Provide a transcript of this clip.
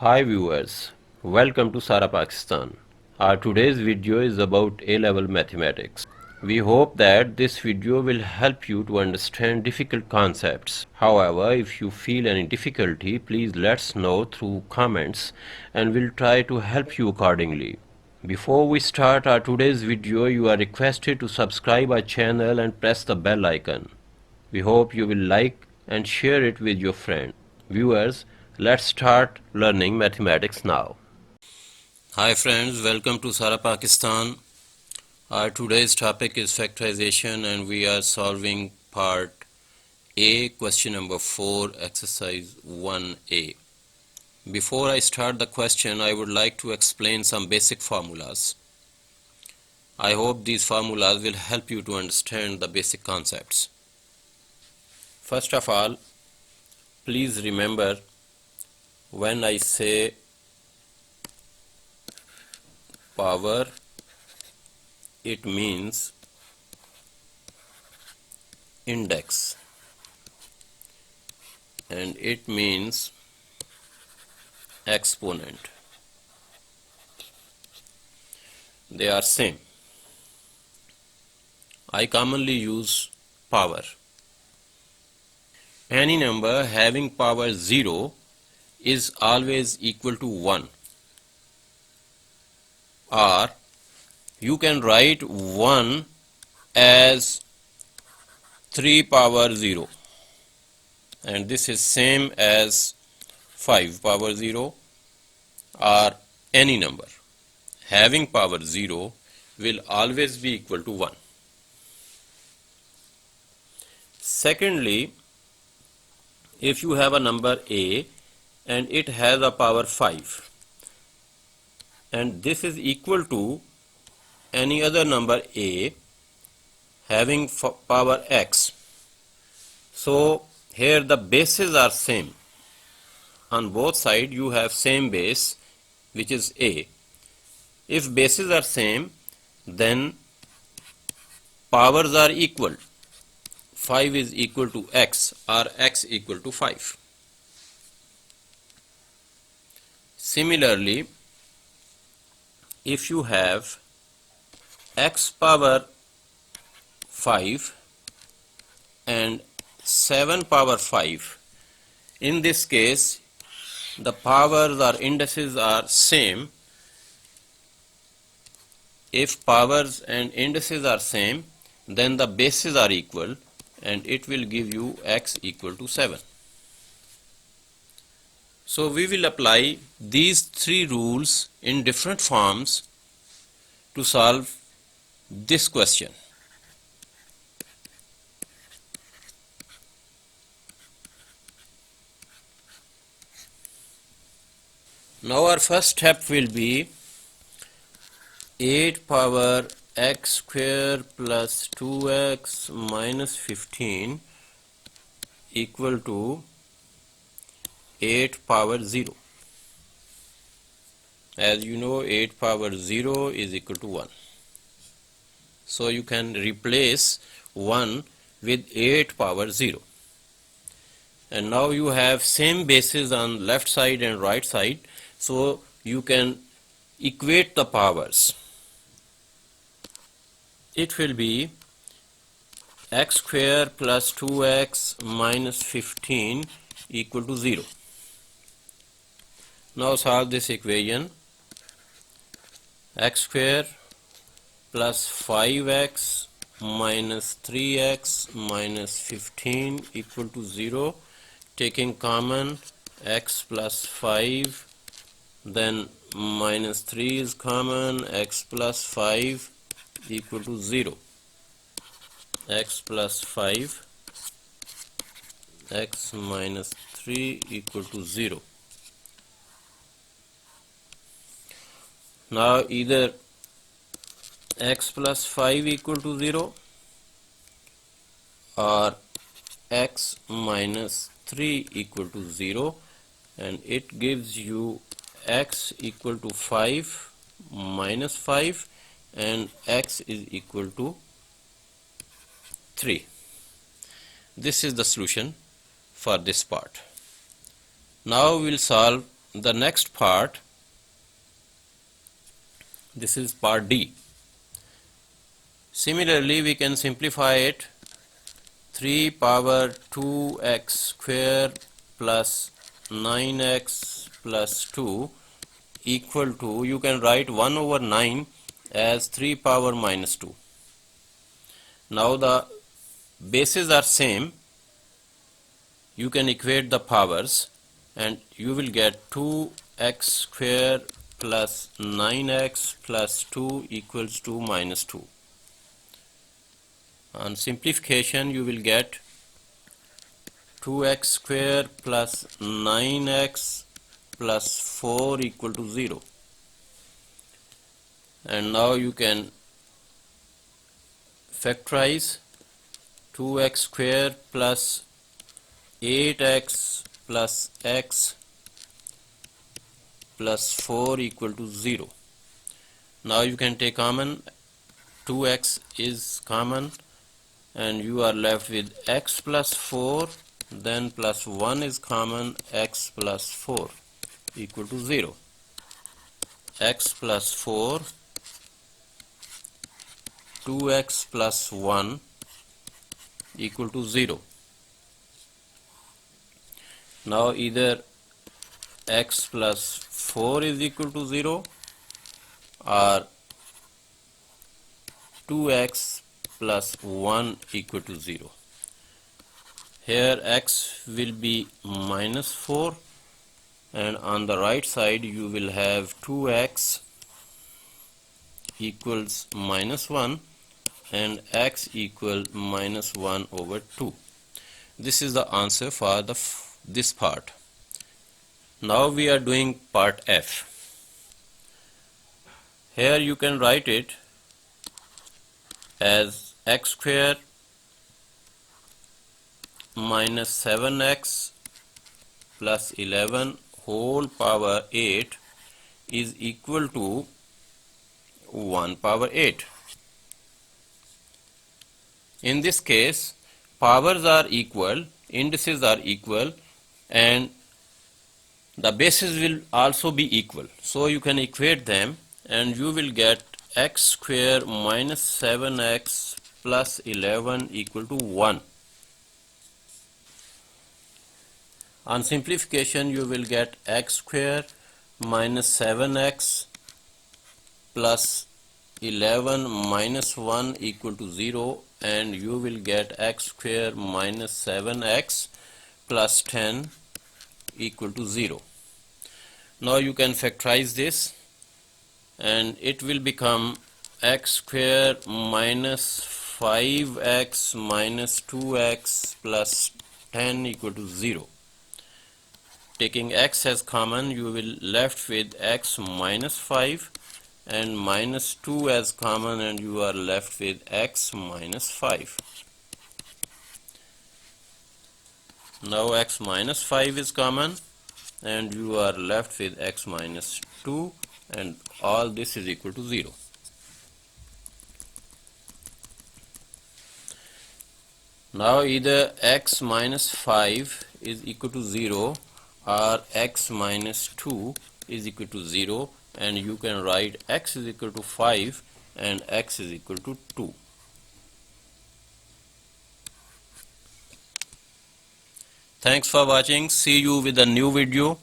Hi viewers, welcome to Sara Pakistan. Our today's video is about A-level mathematics. We hope that this video will help you to understand difficult concepts. However, if you feel any difficulty, please let us know through comments and we'll try to help you accordingly. Before we start our today's video, you are requested to subscribe our channel and press the bell icon. We hope you will like and share it with your friends. Viewers, let's start learning mathematics now. Hi friends, welcome to Sara Pakistan. Our today's topic is factorization and we are solving part A, question number 4, exercise 1A. Before I start the question, I would like to explain some basic formulas. I hope these formulas will help you to understand the basic concepts. First of all, please remember when I say power, it means index and it means exponent. They are same. I commonly use power. Any number having power 0 is always equal to 1, or you can write 1 as 3 power 0, and this is same as 5 power 0, or any number having power 0 will always be equal to 1. Secondly, if you have a number A and it has a power 5 and this is equal to any other number A having power x, so here the bases are same. On both sides you have same base, which is A. If bases are same, then powers are equal. 5 is equal to x or x equal to 5. Similarly, if you have x power 5 and 7 power 5, in this case the powers or indices are same. If powers and indices are same, then the bases are equal and it will give you x equal to 7. So we will apply these three rules in different forms to solve this question. Now our first step will be 8 power x square plus 2x minus 15 equal to 8 power 0. As you know, 8 power 0 is equal to 1. So you can replace 1 with 8 power 0. And now you have same bases on left side and right side, so you can equate the powers. It will be x square plus 2x minus 15 equal to 0. Now solve this equation. X square plus 5x minus 3x minus 15 equal to 0. Taking common, x plus 5, then minus 3 is common, x plus 5 equal to 0. X plus 5, x minus 3 equal to 0. Now either x plus 5 equal to 0 or x minus 3 equal to 0, and it gives you x equal to 5 minus 5 and x is equal to 3. This is the solution for this part. Now we will solve the next part, this is part D. Similarly, we can simplify it. 3 power 2x square plus 9x plus 2 equal to, you can write 1 over 9 as 3 power minus 2. Now the bases are same, you can equate the powers and you will get 2x square plus 9x plus 2 equals to minus 2. On simplification, you will get 2x square plus 9x plus 4 equal to 0. And now you can factorize 2x square plus 8x plus x plus 4 equal to 0. Now you can take common, 2x is common and you are left with x plus 4, then plus 1 is common, x plus 4 equal to 0. X plus 4, 2x plus 1 equal to 0. Now either x plus 4 is equal to 0 or 2x plus 1 equal to 0. Here x will be minus 4 and on the right side you will have 2x equals minus 1 and x equal minus 1 over 2. This is the answer for this part. Now we are doing part F. Here you can write it as x square minus 7x plus 11 whole power 8 is equal to 1 power 8. In this case, powers are equal, indices are equal, and the bases will also be equal. So you can equate them and you will get x square minus 7x plus 11 equal to 1. On simplification, you will get x square minus 7x plus 11 minus 1 equal to 0, and you will get x square minus 7x plus 10 equal to 0. Now you can factorize this and it will become x square minus 5x minus 2x plus 10 equal to 0. Taking x as common, you will left with x minus 5 and minus 2 as common and you are left with x minus 5. Now x minus 5 is common and you are left with x minus 2 and all this is equal to 0. Now either x minus 5 is equal to 0 or x minus 2 is equal to 0, and you can write x is equal to 5 and x is equal to 2. Thanks for watching. See you with a new video.